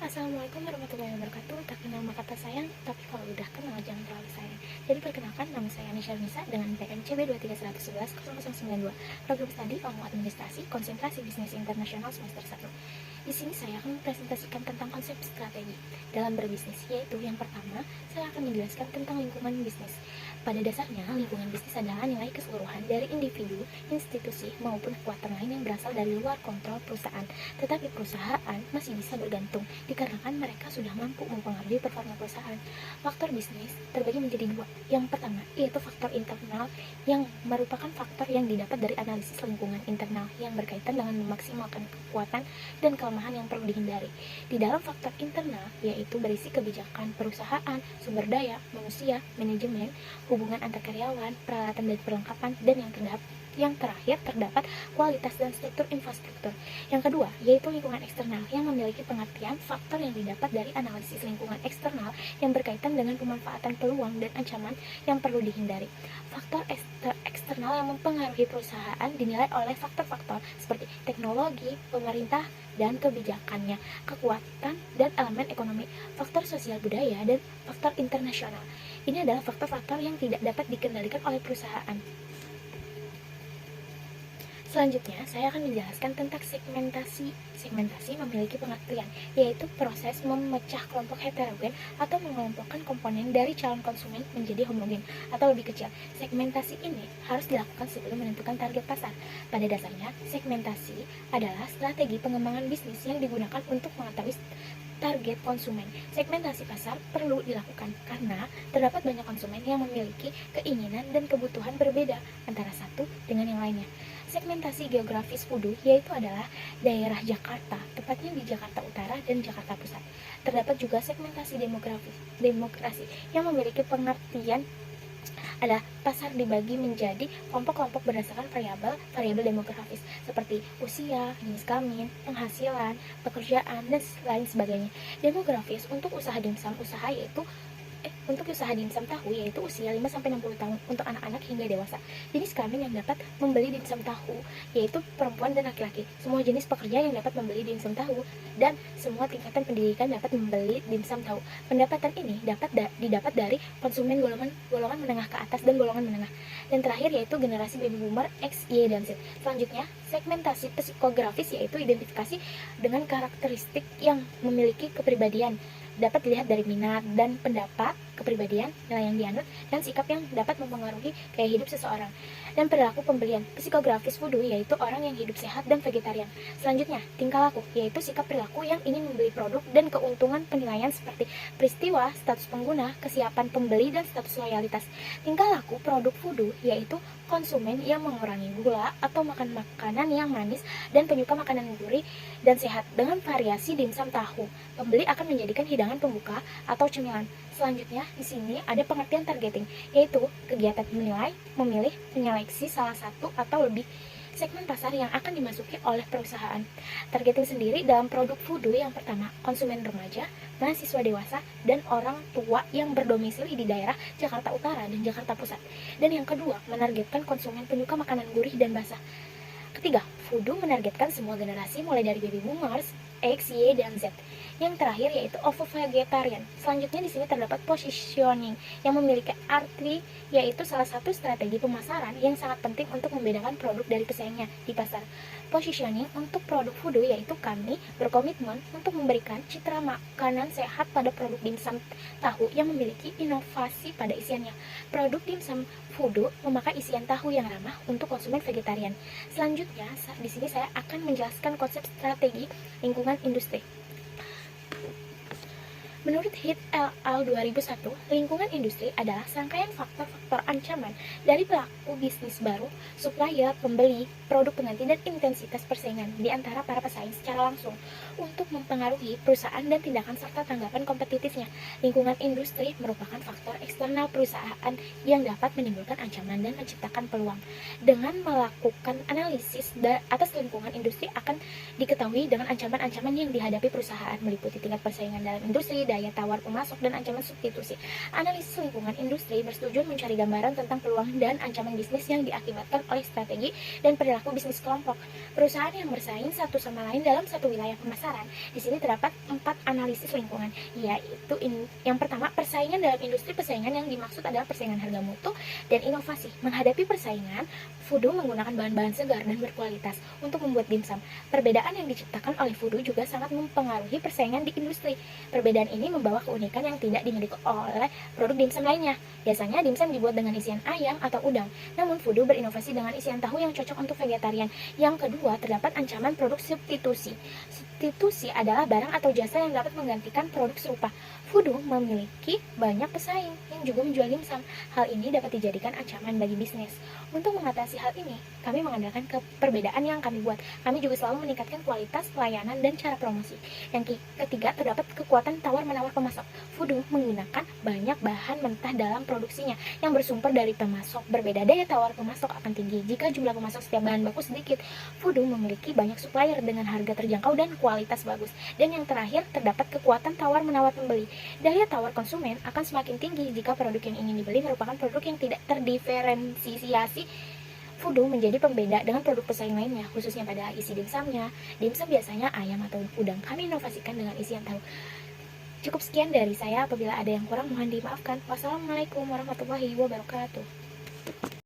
Assalamualaikum warahmatullahi wabarakatuh. Tak kenal maka tak sayang, tapi kalau udah kenal jangan terlalu sayang. Jadi perkenalkan, nama saya Nisha Nisa dengan PMCB 231110092. Program studi Ilmu Administrasi Konsentrasi Bisnis Internasional semester 1. Di sini saya akan mempresentasikan tentang konsep strategi dalam berbisnis, yaitu yang pertama, saya akan menjelaskan tentang lingkungan bisnis. Pada dasarnya, lingkungan bisnis adalah nilai keseluruhan dari individu, institusi, maupun kekuatan lain yang berasal dari luar kontrol perusahaan. Tetapi perusahaan masih bisa bergantung dikarenakan mereka sudah mampu mempengaruhi performa perusahaan. Faktor bisnis terbagi menjadi dua. Yang pertama, yaitu faktor internal yang merupakan faktor yang didapat dari analisis lingkungan internal yang berkaitan dengan memaksimalkan kekuatan dan kelemahan yang perlu dihindari. Di dalam faktor internal, yaitu berisi kebijakan perusahaan, sumber daya, manusia, manajemen, hubungan antar karyawan, peralatan dan perlengkapan, dan yang terakhir terdapat kualitas dan struktur infrastruktur. Yang kedua, yaitu lingkungan eksternal yang memiliki pengertian faktor yang didapat dari analisis lingkungan eksternal yang berkaitan dengan pemanfaatan peluang dan ancaman yang perlu dihindari. Faktor eksternal yang mempengaruhi perusahaan dinilai oleh faktor-faktor seperti teknologi, pemerintah, dan kebijakannya, kekuatan dan elemen ekonomi, faktor sosial budaya, dan faktor internasional. Ini adalah faktor-faktor yang tidak dapat dikendalikan oleh perusahaan. Selanjutnya, saya akan menjelaskan tentang segmentasi. Segmentasi memiliki pengertian, yaitu proses memecah kelompok heterogen atau mengelompokkan komponen dari calon konsumen menjadi homogen atau lebih kecil. Segmentasi ini harus dilakukan sebelum menentukan target pasar. Pada dasarnya, segmentasi adalah strategi pengembangan bisnis yang digunakan untuk mengetahui target konsumen. Segmentasi pasar perlu dilakukan karena terdapat banyak konsumen yang memiliki keinginan dan kebutuhan berbeda antara satu dengan yang lainnya. Segmentasi geografis Fudu yaitu adalah daerah Jakarta, tepatnya di Jakarta Utara dan Jakarta Pusat. Terdapat juga segmentasi demokrasi yang memiliki pengertian ada pasar dibagi menjadi kelompok-kelompok berdasarkan variabel demografis seperti usia, jenis kelamin, penghasilan, pekerjaan, dan lain sebagainya. Demografis untuk usaha dimsum tahu yaitu usia 5-60 tahun untuk anak-anak hingga dewasa. Jenis kelamin yang dapat membeli dimsum tahu yaitu perempuan dan laki-laki. Semua jenis pekerja yang dapat membeli dimsum tahu dan semua tingkatan pendidikan dapat membeli dimsum tahu. Pendapatan ini didapat dari konsumen golongan menengah ke atas dan golongan menengah. Dan terakhir yaitu generasi baby boomer, X, Y, dan Z. Selanjutnya, segmentasi psikografis yaitu identifikasi dengan karakteristik yang memiliki kepribadian. Dapat dilihat dari minat dan pendapat, kepribadian, nilai yang dianut, dan sikap yang dapat mempengaruhi gaya hidup seseorang. Dan perilaku pembelian. Psikografis Fudu yaitu orang yang hidup sehat dan vegetarian. Selanjutnya, tingkah laku yaitu sikap perilaku yang ingin membeli produk dan keuntungan penilaian seperti peristiwa, status pengguna, kesiapan pembeli, dan status loyalitas. Tingkah laku produk Fudu yaitu konsumen yang mengurangi gula atau makan makanan yang manis dan penyuka makanan gurih dan sehat dengan variasi dimsum tahu. Pembeli akan menjadikan hidangan pembuka atau cemilan. Selanjutnya, di sini ada pengertian targeting, yaitu kegiatan menilai, memilih, menyeleksi salah satu atau lebih segmen pasar yang akan dimasuki oleh perusahaan. Targeting sendiri dalam produk Fudu yang pertama, konsumen remaja, mahasiswa dewasa, dan orang tua yang berdomisili di daerah Jakarta Utara dan Jakarta Pusat. Dan yang kedua, menargetkan konsumen penyuka makanan gurih dan basah. Ketiga, Fudu menargetkan semua generasi mulai dari baby boomers, X, Y, dan Z. Yang terakhir yaitu ovo-vegetarian. Selanjutnya di sini terdapat positioning yang memiliki arti yaitu salah satu strategi pemasaran yang sangat penting untuk membedakan produk dari pesaingnya di pasar. Positioning untuk produk Fudu yaitu kami berkomitmen untuk memberikan citra makanan sehat pada produk dimsum tahu yang memiliki inovasi pada isiannya. Produk dimsum Fudu memakai isian tahu yang ramah untuk konsumen vegetarian. Selanjutnya di sini saya akan menjelaskan konsep strategi lingkungan industri. Menurut HIT LL 2001, lingkungan industri adalah serangkaian faktor-faktor ancaman dari pelaku bisnis baru, supplier, pembeli, produk pengganti, dan intensitas persaingan di antara para pesaing secara langsung untuk mempengaruhi perusahaan dan tindakan serta tanggapan kompetitifnya. Lingkungan industri merupakan faktor eksternal perusahaan yang dapat menimbulkan ancaman dan menciptakan peluang. Dengan melakukan analisis atas lingkungan industri akan diketahui dengan ancaman-ancaman yang dihadapi perusahaan meliputi tingkat persaingan dalam industri, daya tawar pemasok, dan ancaman substitusi. Analisis lingkungan industri bertujuan mencari gambaran tentang peluang dan ancaman bisnis yang diakibatkan oleh strategi dan perilaku bisnis kelompok perusahaan yang bersaing satu sama lain dalam satu wilayah pemasaran. Di sini terdapat 4 analisis lingkungan, yaitu yang pertama, persaingan dalam industri. Persaingan yang dimaksud adalah persaingan harga mutu dan inovasi. Menghadapi persaingan, Fudu menggunakan bahan-bahan segar dan berkualitas untuk membuat dimsum. Perbedaan yang diciptakan oleh Fudu juga sangat mempengaruhi persaingan di industri. Perbedaan ini membawa keunikan yang tidak dimiliki oleh produk dimsum lainnya. Biasanya dimsum dibuat dengan isian ayam atau udang, namun Fudu berinovasi dengan isian tahu yang cocok untuk vegetarian. Yang kedua, terdapat ancaman produk substitusi. Substitusi adalah barang atau jasa yang dapat menggantikan produk serupa. Fudu memiliki banyak pesaing yang juga menjual dimsum. Hal ini dapat dijadikan ancaman bagi bisnis. Untuk mengatasi hal ini, kami mengandalkan perbedaan yang kami buat. Kami juga selalu meningkatkan kualitas pelayanan dan cara promosi. Yang ketiga, terdapat kekuatan tawar-menawar pemasok. Fudu menggunakan banyak bahan mentah dalam produksinya yang bersumber dari pemasok. Berbeda, daya tawar pemasok akan tinggi jika jumlah pemasok setiap bahan baku sedikit. Fudu memiliki banyak supplier dengan harga terjangkau dan kualitas bagus. Dan yang terakhir, terdapat kekuatan tawar-menawar pembeli. Daya tawar konsumen akan semakin tinggi jika produk yang ingin dibeli merupakan produk yang tidak terdiferensiasi. Fudu menjadi pembeda dengan produk pesaing lainnya, khususnya pada isi dimsumnya. Dimsum biasanya ayam atau udang. Kami inovasikan dengan isian tahu. Cukup sekian dari saya. Apabila ada yang kurang mohon dimaafkan. Wassalamualaikum warahmatullahi wabarakatuh.